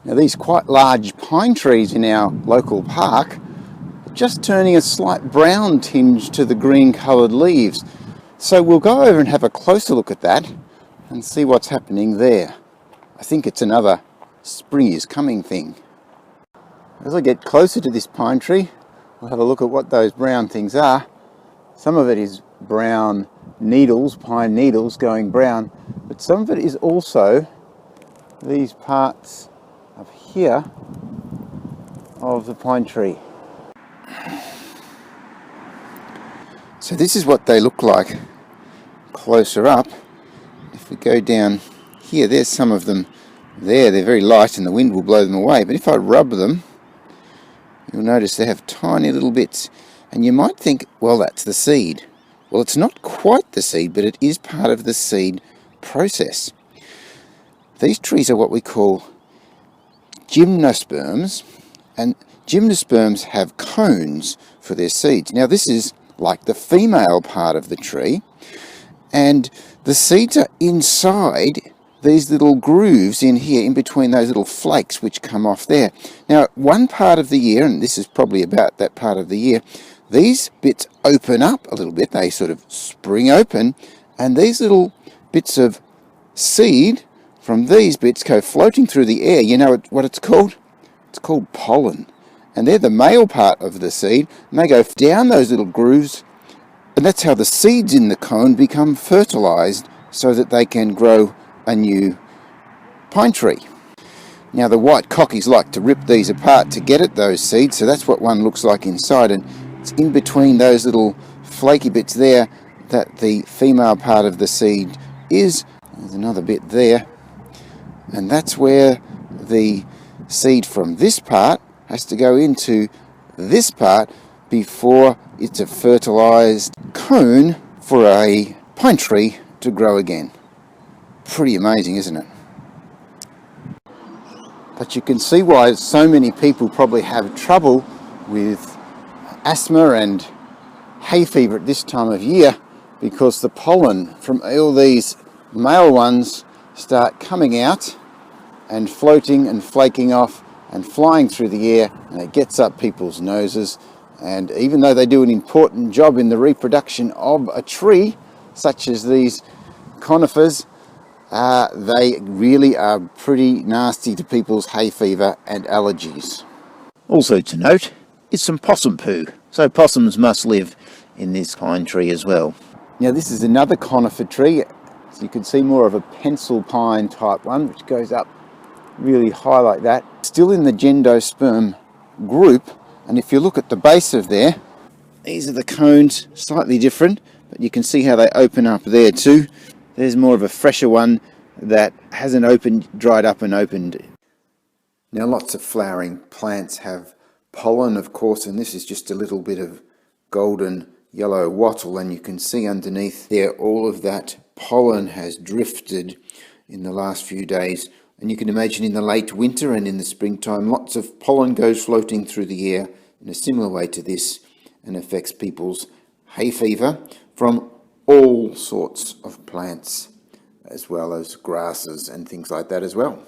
Now these quite large pine trees in our local park are just turning a slight brown tinge to the green coloured leaves. So we'll go over and have a closer look at that and see what's happening there. I think it's another spring is coming thing. As I get closer to this pine tree, we'll have a look at what those brown things are. Some of it is brown needles, pine needles going brown, but some of it is also these parts up here of the pine tree. So this is what they look like closer up. If we go down here, there's some of them there. They're very light and the wind will blow them away, but if I rub them, you'll notice they have tiny little bits, and you might think, well, that's the seed. Well, it's not quite the seed, but it is part of the seed process. These trees are what we call gymnosperms, and gymnosperms have cones for their seeds. Now this is like the female part of the tree, and the seeds are inside these little grooves in here, in between those little flakes which come off there. Now, one part of the year, and this is probably about that part of the year, these bits open up a little bit, they sort of spring open, and these little bits of seed from these bits go floating through the air. You know what it's called? It's called pollen. And they're the male part of the seed, and they go down those little grooves, and that's how the seeds in the cone become fertilized so that they can grow a new pine tree. Now the white cockies like to rip these apart to get at those seeds, so that's what one looks like inside, and it's in between those little flaky bits there that the female part of the seed is. There's another bit there, and that's where the seed from this part has to go into this part before it's a fertilized cone for a pine tree to grow again. Pretty amazing, isn't it? But you can see why so many people probably have trouble with asthma and hay fever at this time of year, because the pollen from all these male ones start coming out and floating and flaking off and flying through the air, and it gets up people's noses. And even though they do an important job in the reproduction of a tree, such as these conifers, they really are pretty nasty to people's hay fever and allergies. Also to note is some possum poo, so possums must live in this pine tree as well. Now this is another conifer tree, so you can see more of a pencil pine type one, which goes up really high like that. Still in the gendosperm group, and if you look at the base of there, these are the cones, slightly different, but you can see how they open up there too. There's more of a fresher one that hasn't opened, dried up and opened. Now lots of flowering plants have pollen, of course, and this is just a little bit of golden yellow wattle, and you can see underneath there all of that pollen has drifted in the last few days. And you can imagine in the late winter and in the springtime, lots of pollen goes floating through the air in a similar way to this, and affects people's hay fever from all sorts of plants, as well as grasses and things like that as well.